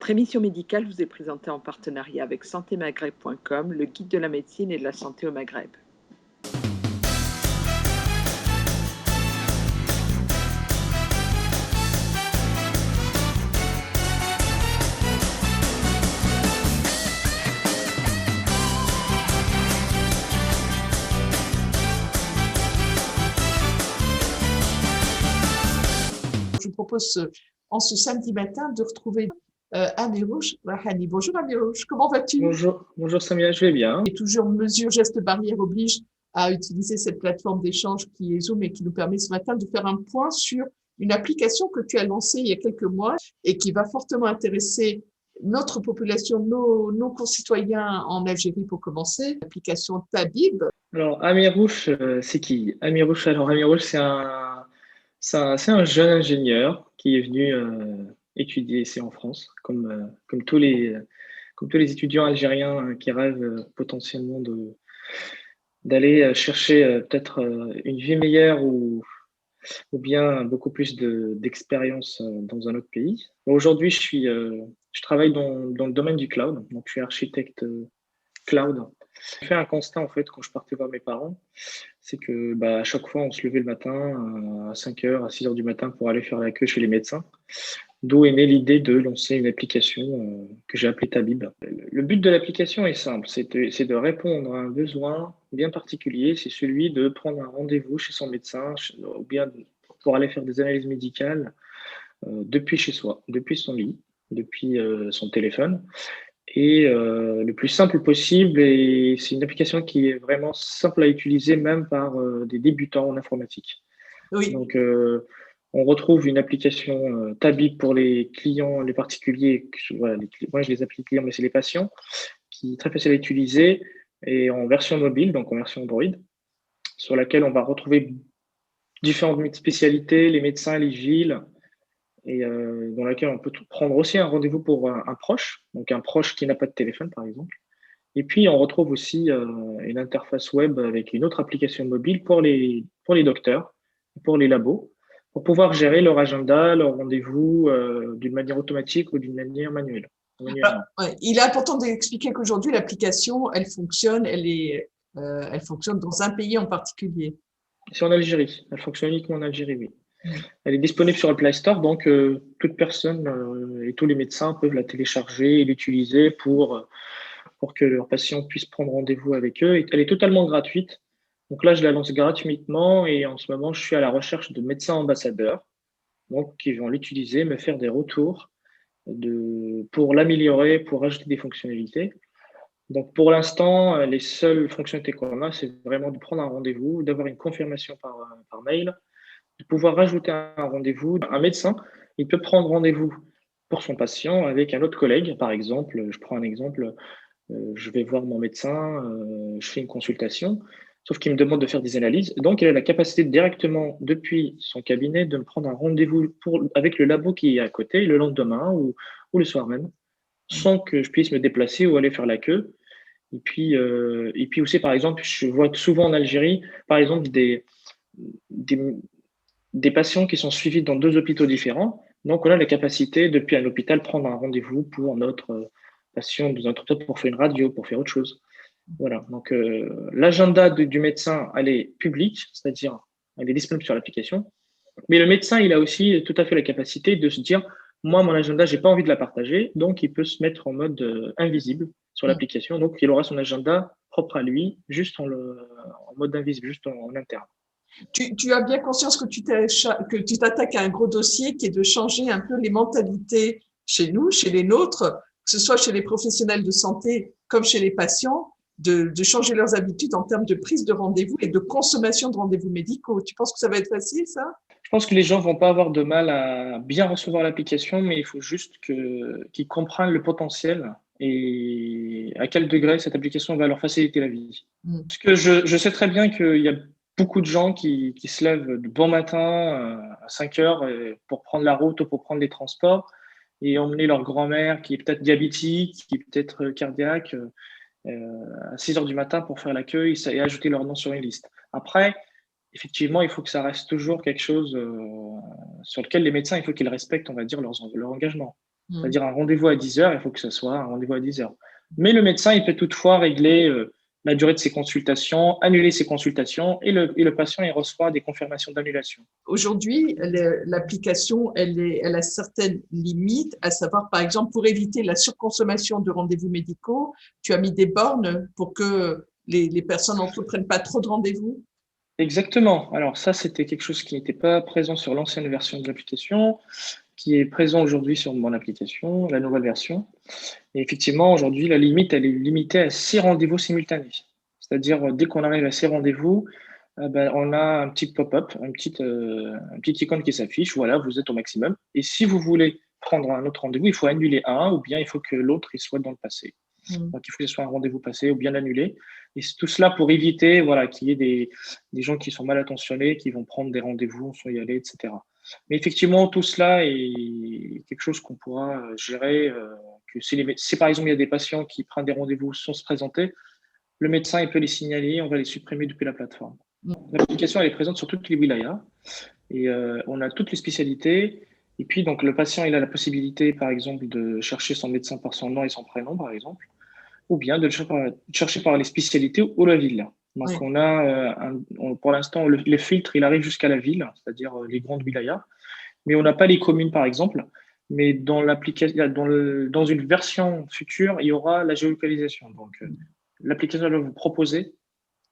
Votre émission médicale vous est présentée en partenariat avec santémaghreb.com, le guide de la médecine et de la santé au Maghreb. Je vous propose en ce samedi matin de retrouver Amirouche Rahani. Bonjour Amirouche, comment vas-tu? Bonjour Samia, je vais bien. Et toujours mesure geste barrière oblige à utiliser cette plateforme d'échange qui est Zoom et qui nous permet ce matin de faire un point sur une application que tu as lancée il y a quelques mois et qui va fortement intéresser notre population, nos concitoyens en Algérie pour commencer, l'application Tabib. Alors Amirouche, c'est qui? Amirouche, c'est un jeune ingénieur qui est venu étudier ici en France, comme tous les étudiants algériens qui rêvent potentiellement d'aller chercher peut-être une vie meilleure ou bien beaucoup plus d'expérience dans un autre pays. Aujourd'hui, je travaille dans le domaine du cloud, donc je suis architecte cloud. J'ai fait un constat en fait quand je partais voir mes parents, c'est que à chaque fois on se levait le matin à 5 heures, à 6 heures du matin pour aller faire la queue chez les médecins. D'où est née l'idée de lancer une application que j'ai appelée Tabib. Le but de l'application est simple, c'est de répondre à un besoin bien particulier, c'est celui de prendre un rendez-vous chez son médecin ou bien pour aller faire des analyses médicales depuis chez soi, depuis son lit, depuis son téléphone. Et le plus simple possible, et c'est une application qui est vraiment simple à utiliser même par des débutants en informatique. Oui. Donc, on retrouve une application Tabib pour les clients, les particuliers, voilà, moi je les appelle clients, mais c'est les patients, qui est très facile à utiliser, et en version mobile, donc en version Android, sur laquelle on va retrouver différentes spécialités, les médecins éligibles, et dans laquelle on peut prendre aussi un rendez-vous pour un proche, donc un proche qui n'a pas de téléphone par exemple. Et puis on retrouve aussi une interface web avec une autre application mobile pour les docteurs, pour les labos, pour pouvoir gérer leur agenda, leurs rendez-vous d'une manière automatique ou d'une manière manuelle. Ouais. Il est important d'expliquer qu'aujourd'hui l'application, elle fonctionne dans un pays en particulier. C'est en Algérie, elle fonctionne uniquement en Algérie, oui. Elle est disponible sur le Play Store, donc toute personne et tous les médecins peuvent la télécharger et l'utiliser pour que leurs patients puissent prendre rendez-vous avec eux. Et elle est totalement gratuite. Donc là, je la lance gratuitement et en ce moment, je suis à la recherche de médecins ambassadeurs donc, qui vont l'utiliser, me faire des retours pour l'améliorer, pour ajouter des fonctionnalités. Donc pour l'instant, les seules fonctionnalités qu'on a, c'est vraiment de prendre un rendez-vous, d'avoir une confirmation par mail, de pouvoir rajouter un rendez-vous. Un médecin, il peut prendre rendez-vous pour son patient avec un autre collègue. Par exemple, je prends un exemple, je vais voir mon médecin, je fais une consultation, sauf qu'il me demande de faire des analyses. Donc, il a la capacité directement, depuis son cabinet, de me prendre un rendez-vous avec le labo qui est à côté, le lendemain ou le soir même, sans que je puisse me déplacer ou aller faire la queue. Et puis aussi, par exemple, je vois souvent en Algérie, par exemple, des patients qui sont suivis dans 2 hôpitaux différents. Donc, on a la capacité, depuis un hôpital, prendre un rendez-vous pour notre patient dans un autre hôpital pour faire une radio, pour faire autre chose. Voilà. Donc, l'agenda du médecin, elle est publique, c'est-à-dire, elle est disponible sur l'application. Mais le médecin, il a aussi tout à fait la capacité de se dire, moi, mon agenda, j'ai pas envie de la partager, donc il peut se mettre en mode invisible sur l'application. Donc, il aura son agenda propre à lui, juste en mode invisible, juste en interne. Tu as bien conscience que tu t'attaques à un gros dossier qui est de changer un peu les mentalités chez nous, chez les nôtres, que ce soit chez les professionnels de santé comme chez les patients, de changer leurs habitudes en termes de prise de rendez-vous et de consommation de rendez-vous médicaux. Tu penses que ça va être facile, ça? Je pense que les gens vont pas avoir de mal à bien recevoir l'application, mais il faut juste qu'ils comprennent le potentiel et à quel degré cette application va leur faciliter la vie. Parce que je sais très bien qu'il y a beaucoup de gens qui se lèvent de bon matin à 5 heures pour prendre la route ou pour prendre les transports et emmener leur grand-mère qui est peut-être diabétique, qui est peut-être cardiaque à 6 heures du matin pour faire l'accueil et ajouter leur nom sur une liste. Après, effectivement, il faut que ça reste toujours quelque chose sur lequel les médecins, il faut qu'ils respectent, on va dire, leur engagement. C'est-à-dire un rendez-vous à 10 heures, il faut que ce soit un rendez-vous à 10 heures. Mais le médecin, il peut toutefois régler la durée de ses consultations, annuler ses consultations et le patient, il reçoit des confirmations d'annulation. Aujourd'hui, l'application, elle a certaines limites, à savoir, par exemple, pour éviter la surconsommation de rendez-vous médicaux, tu as mis des bornes pour que les personnes ne prennent pas trop de rendez-vous. Exactement. Alors ça, c'était quelque chose qui n'était pas présent sur l'ancienne version de l'application, qui est présent aujourd'hui sur mon application, la nouvelle version. Et effectivement, aujourd'hui, la limite, elle est limitée à 6 rendez-vous simultanés. C'est-à-dire, dès qu'on arrive à ces rendez-vous, on a un petit pop-up, un petit icône qui s'affiche. Voilà, vous êtes au maximum. Et si vous voulez prendre un autre rendez-vous, il faut annuler un ou bien il faut que l'autre il soit dans le passé. Donc, il faut que ce soit un rendez-vous passé ou bien annulé. Et tout cela pour éviter qu'il y ait des gens qui sont mal attentionnés, qui vont prendre des rendez-vous sans y aller, etc. Mais effectivement, tout cela est quelque chose qu'on pourra gérer. Que si par exemple il y a des patients qui prennent des rendez-vous sans se présenter, le médecin il peut les signaler, on va les supprimer depuis la plateforme. L'application elle est présente sur toutes les wilayas et on a toutes les spécialités. Et puis donc le patient il a la possibilité par exemple de chercher son médecin par son nom et son prénom par exemple, ou bien de le chercher par les spécialités ou la ville. Donc on a pour l'instant le filtre il arrive jusqu'à la ville, c'est-à-dire les grandes wilayas. Mais on n'a pas les communes, par exemple. Mais dans dans une version future, il y aura la géolocalisation. Donc, l'application va vous proposer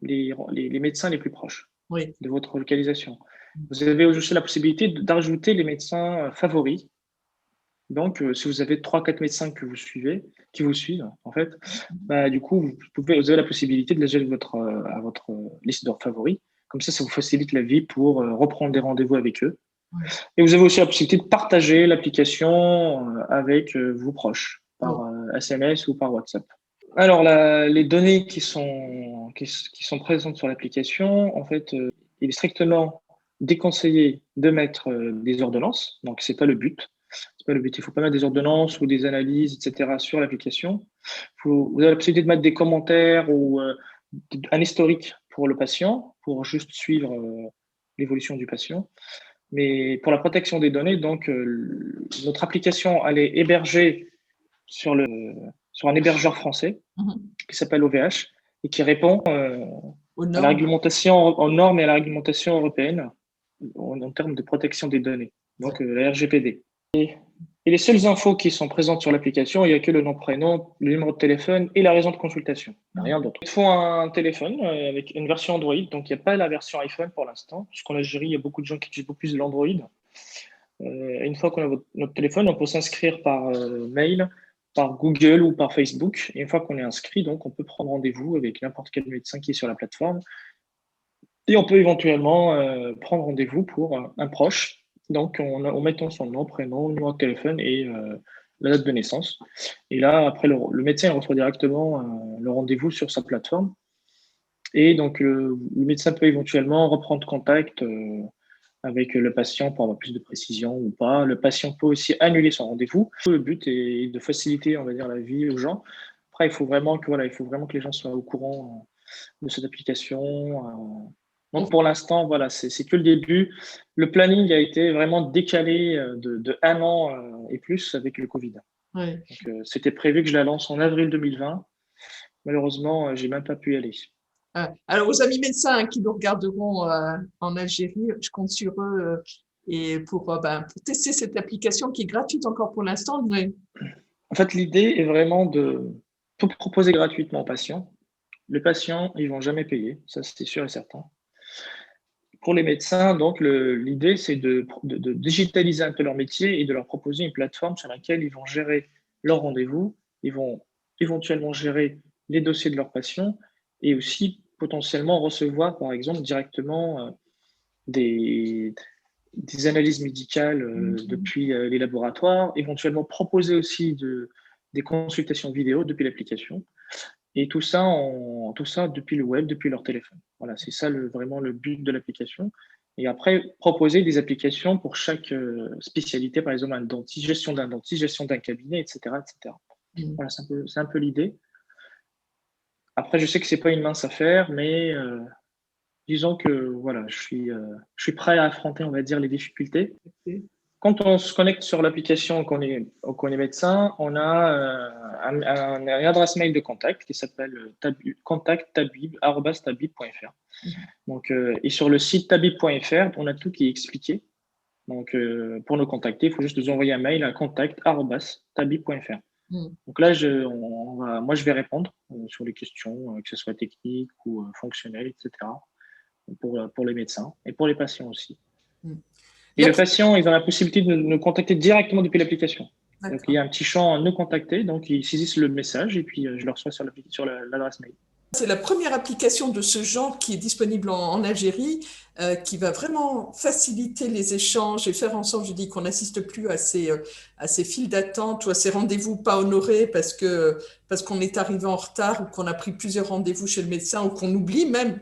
les médecins les plus proches de votre localisation. Vous avez aussi la possibilité d'ajouter les médecins favoris. Donc, si vous avez 3-4 médecins qui vous suivent, en fait, du coup, vous avez la possibilité de les ajouter à votre liste de favoris. Comme ça vous facilite la vie pour reprendre des rendez-vous avec eux. Et vous avez aussi la possibilité de partager l'application avec vos proches par SMS ou par WhatsApp. Alors, les données qui sont présentes sur l'application, en fait, il est strictement déconseillé de mettre des ordonnances. Donc, c'est pas le but. C'est pas le but. Il faut pas mettre des ordonnances ou des analyses, etc. sur l'application. Vous avez la possibilité de mettre des commentaires ou un historique pour le patient, pour juste suivre l'évolution du patient. Mais pour la protection des données, donc, notre application, elle est hébergée sur un hébergeur français qui s'appelle OVH et qui répond à la réglementation, aux normes et à la réglementation européenne en termes de protection des données, donc la RGPD. Et les seules infos qui sont présentes sur l'application, il n'y a que le nom, prénom, le numéro de téléphone et la raison de consultation. Rien d'autre. Il faut un téléphone avec une version Android, donc il n'y a pas la version iPhone pour l'instant, puisqu'en Algérie, il y a beaucoup de gens qui utilisent beaucoup plus de l'Android. Une fois qu'on a notre téléphone, on peut s'inscrire par mail, par Google ou par Facebook. Et une fois qu'on est inscrit, donc on peut prendre rendez-vous avec n'importe quel médecin qui est sur la plateforme. Et on peut éventuellement prendre rendez-vous pour un proche. Donc, en mettant son nom, prénom, numéro de téléphone et la date de naissance. Et là, après, le médecin reçoit directement le rendez-vous sur sa plateforme. Et donc, le médecin peut éventuellement reprendre contact avec le patient pour avoir plus de précision ou pas. Le patient peut aussi annuler son rendez-vous. Le but est de faciliter, on va dire, la vie aux gens. Après, il faut vraiment que les gens soient au courant de cette application. Donc, pour l'instant, c'est que le début. Le planning a été vraiment décalé de 1 an et plus avec le Covid. Donc, c'était prévu que je la lance en avril 2020. Malheureusement, j'ai même pas pu y aller. Alors, aux amis médecins qui nous regarderont en Algérie, je compte sur eux et pour tester cette application qui est gratuite encore pour l'instant. En fait, l'idée est vraiment de tout proposer gratuitement aux patients. Les patients, ils vont jamais payer, ça c'est sûr et certain. Pour les médecins, donc, l'idée, c'est de digitaliser un peu leur métier et de leur proposer une plateforme sur laquelle ils vont gérer leurs rendez-vous, ils vont éventuellement gérer les dossiers de leurs patients et aussi potentiellement recevoir, par exemple, directement des analyses médicales depuis les laboratoires, éventuellement proposer aussi des consultations vidéo depuis l'application. Et tout ça depuis le web, depuis leur téléphone. Voilà, c'est ça vraiment le but de l'application. Et après, proposer des applications pour chaque spécialité, par exemple un dentiste, gestion d'un dentiste, gestion d'un cabinet, etc. etc. Voilà, c'est un peu l'idée. Après, je sais que c'est pas une mince affaire, mais disons que voilà, je suis prêt à affronter, on va dire, les difficultés. Quand on se connecte sur l'application qu'on est médecin, on a une adresse mail de contact qui s'appelle contact@tabib.fr. Donc, et sur le site tabib.fr, on a tout qui est expliqué. Donc, pour nous contacter, il faut juste nous envoyer un mail à contact@tabib.fr. Donc là, moi, je vais répondre sur les questions, que ce soit techniques ou fonctionnelles, etc., pour les médecins et pour les patients aussi. Et le patient, ils ont la possibilité de nous contacter directement depuis l'application. Donc, il y a un petit champ « Nous contacter », donc ils saisissent le message et puis je le reçois sur l'adresse mail. C'est la première application de ce genre qui est disponible en Algérie, qui va vraiment faciliter les échanges et faire en sorte, je dis, qu'on n'assiste plus à ces files d'attente ou à ces rendez-vous pas honorés parce qu'on est arrivé en retard ou qu'on a pris plusieurs rendez-vous chez le médecin ou qu'on oublie même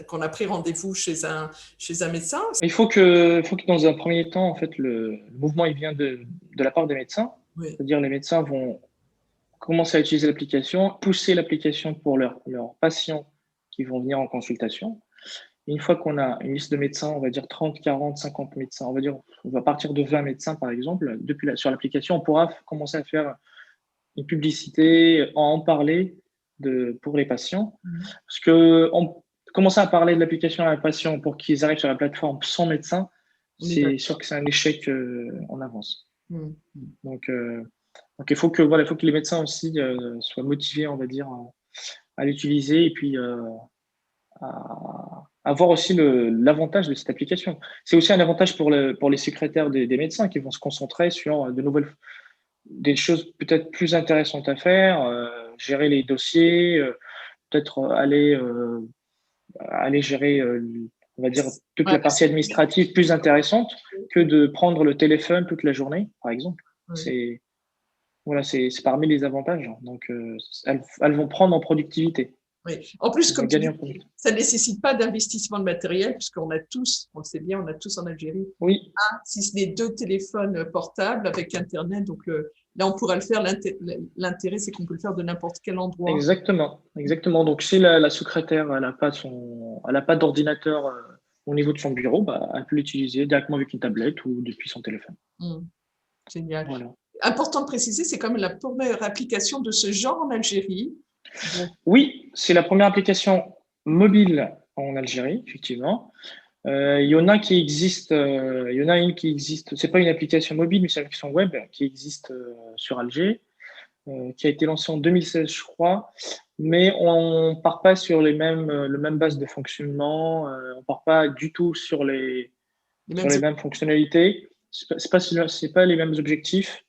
qu'on a pris rendez-vous chez un médecin. Il faut que dans un premier temps, en fait, le mouvement il vient de la part des médecins. Oui. C'est-à-dire les médecins vont commencer à utiliser l'application, pousser l'application pour leurs patients qui vont venir en consultation. Et une fois qu'on a une liste de médecins, on va dire 30, 40, 50 médecins, on va partir de 20 médecins par exemple, sur l'application, on pourra commencer à faire une publicité, en parler pour les patients. Parce que commencer à parler de l'application à un patient pour qu'ils arrivent sur la plateforme sans médecin, c'est sûr que c'est un échec en avance. Donc, il faut que les médecins aussi soient motivés, on va dire, à l'utiliser et puis à voir aussi l'avantage de cette application. C'est aussi un avantage pour les secrétaires des médecins qui vont se concentrer sur des choses peut-être plus intéressantes à faire, gérer les dossiers, peut-être aller gérer, on va dire, toute la partie administrative plus intéressante que de prendre le téléphone toute la journée, par exemple. C'est parmi les avantages. Donc, elles vont prendre en productivité. Oui. En plus, comme tu dis, ça ne nécessite pas d'investissement de matériel, puisqu'on a tous, on le sait bien, on a tous en Algérie, si ce n'est 2 téléphones portables avec Internet. Donc là, on pourra le faire. L'intérêt, c'est qu'on peut le faire de n'importe quel endroit. Exactement. Donc, si la secrétaire elle n'a pas d'ordinateur au niveau de son bureau, elle peut l'utiliser directement avec une tablette ou depuis son téléphone. Génial. Voilà. Important de préciser, c'est quand même la première application de ce genre en Algérie. Oui, c'est la première application mobile en Algérie, effectivement. Il y en a qui existent, il y en a une qui existe, c'est pas une application mobile, mais c'est une application web qui existe sur Alger, qui a été lancée en 2016, je crois, mais on part pas sur le même base de fonctionnement, on part pas du tout sur les mêmes fonctionnalités, c'est pas les mêmes objectifs,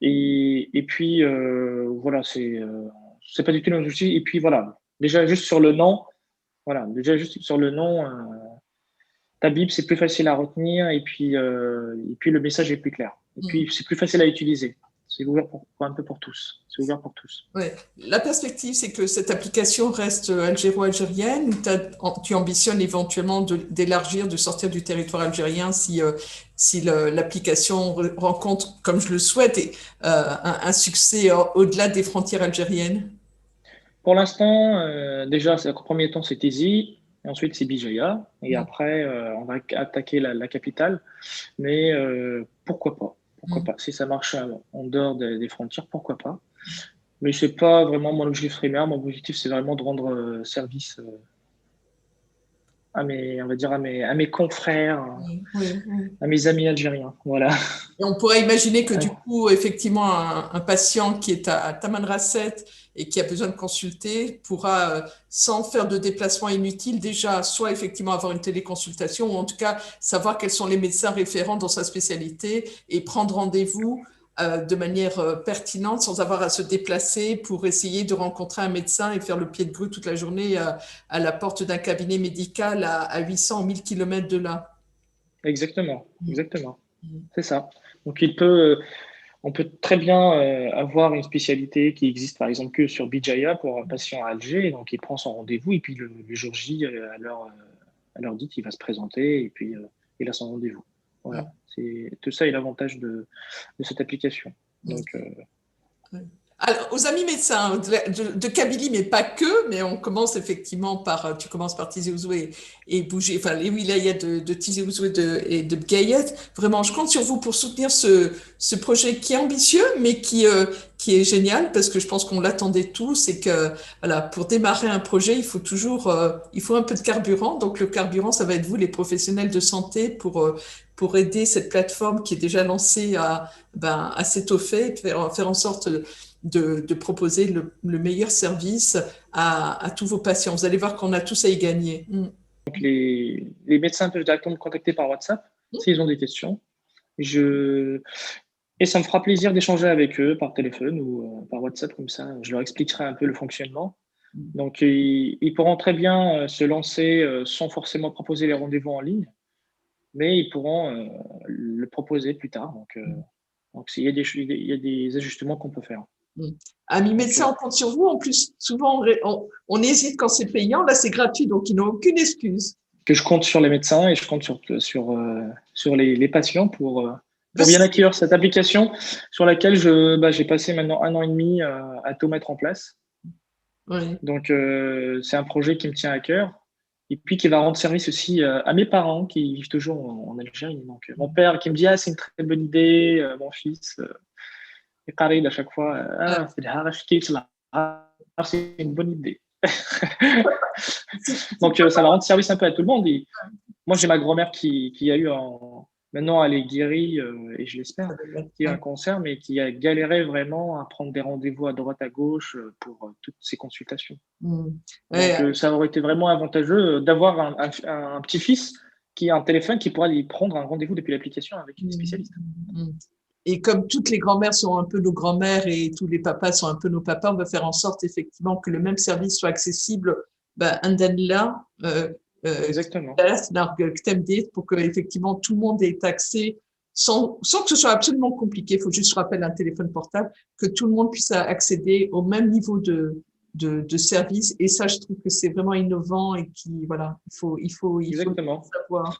et puis voilà, c'est pas du tout le même outil. Et puis voilà, déjà juste sur le nom, Tabib, c'est plus facile à retenir et puis le message est plus clair. Et puis c'est plus facile à utiliser. C'est ouvert un peu pour tous. C'est ouvert pour tous. Ouais. La perspective, c'est que cette application reste algéro-algérienne ou tu ambitionnes éventuellement d'élargir, de sortir du territoire algérien si l'application rencontre, comme je le souhaite, un succès au-delà des frontières algériennes? Pour l'instant, déjà, au premier temps, c'est Tizi, et ensuite c'est Bijaya, et après, on va attaquer la capitale. Mais pourquoi pas? Pourquoi pas? Si ça marche en dehors des frontières, pourquoi pas? Mais c'est pas vraiment mon objectif primaire. Mon objectif, c'est vraiment de rendre service à mes confrères, à mes amis algériens. Voilà. Et on pourrait imaginer que du coup, effectivement, un patient qui est à Tamanrasset et qui a besoin de consulter pourra, sans faire de déplacement inutile, déjà soit effectivement avoir une téléconsultation ou en tout cas savoir quels sont les médecins référents dans sa spécialité et prendre rendez-vous de manière pertinente sans avoir à se déplacer pour essayer de rencontrer un médecin et faire le pied de grue toute la journée à la porte d'un cabinet médical à 800 ou 1000 km de là. Exactement. C'est ça. Donc, on peut très bien avoir une spécialité qui existe, par exemple, que sur Bijaya pour un patient à Alger. Donc, il prend son rendez-vous et puis le jour J, à l'heure dite, il va se présenter et puis il a son rendez-vous. Voilà. Tout ça est l'avantage de cette application. Donc, alors, aux amis médecins de Kabylie, mais pas que, mais on commence effectivement par, tu commences par Tizi Ouzou et bouger, enfin les wilayas de Tizi Ouzou et de Bgayet. Vraiment, je compte sur vous pour soutenir ce projet qui est ambitieux, mais qui est génial, parce que je pense qu'on l'attendait tous, et que voilà, pour démarrer un projet, il faut toujours, il faut un peu de carburant. Donc le carburant, ça va être vous, les professionnels de santé, pour aider cette plateforme qui est déjà lancée à s'étoffer, faire en sorte de proposer le meilleur service à tous vos patients. Vous allez voir qu'on a tous à y gagner. Donc les médecins peuvent directement me contacter par WhatsApp s'ils ont des questions. Et ça me fera plaisir d'échanger avec eux par téléphone ou par WhatsApp, comme ça je leur expliquerai un peu le fonctionnement. Donc ils pourront très bien se lancer sans forcément proposer les rendez-vous en ligne, mais ils pourront le proposer plus tard. Donc il y a des ajustements qu'on peut faire. Amis médecins, on compte sur vous. En plus, souvent, on hésite quand c'est payant. Là, c'est gratuit, donc ils n'ont aucune excuse. Que je compte sur les médecins et je compte sur les patients pour bien accueillir cette application sur laquelle j'ai passé maintenant 1 an et demi à tout mettre en place. Oui. Donc, c'est un projet qui me tient à cœur et puis qui va rendre service aussi à mes parents qui vivent toujours en Algérie. Donc, mon père qui me dit « Ah, c'est une très bonne idée, mon fils. » Et pareil, à chaque fois, c'est une bonne idée. Donc, ça va rendre service un peu à tout le monde. Et moi, j'ai ma grand-mère qui a eu maintenant, elle est guérie, et je l'espère, qui a un cancer, mais qui a galéré vraiment à prendre des rendez-vous à droite, à gauche pour toutes ces consultations. Donc, ça aurait été vraiment avantageux d'avoir un petit-fils qui a un téléphone qui pourra lui prendre un rendez-vous depuis l'application avec une spécialiste. Et comme toutes les grand-mères sont un peu nos grand-mères et tous les papas sont un peu nos papas, on va faire en sorte effectivement que le même service soit accessible عندنا Exactement. pour que effectivement tout le monde ait accès sans que ce soit absolument compliqué. Il faut juste, je rappelle, un téléphone portable, que tout le monde puisse accéder au même niveau de service. Et ça, je trouve que c'est vraiment innovant et qui, voilà, il faut savoir.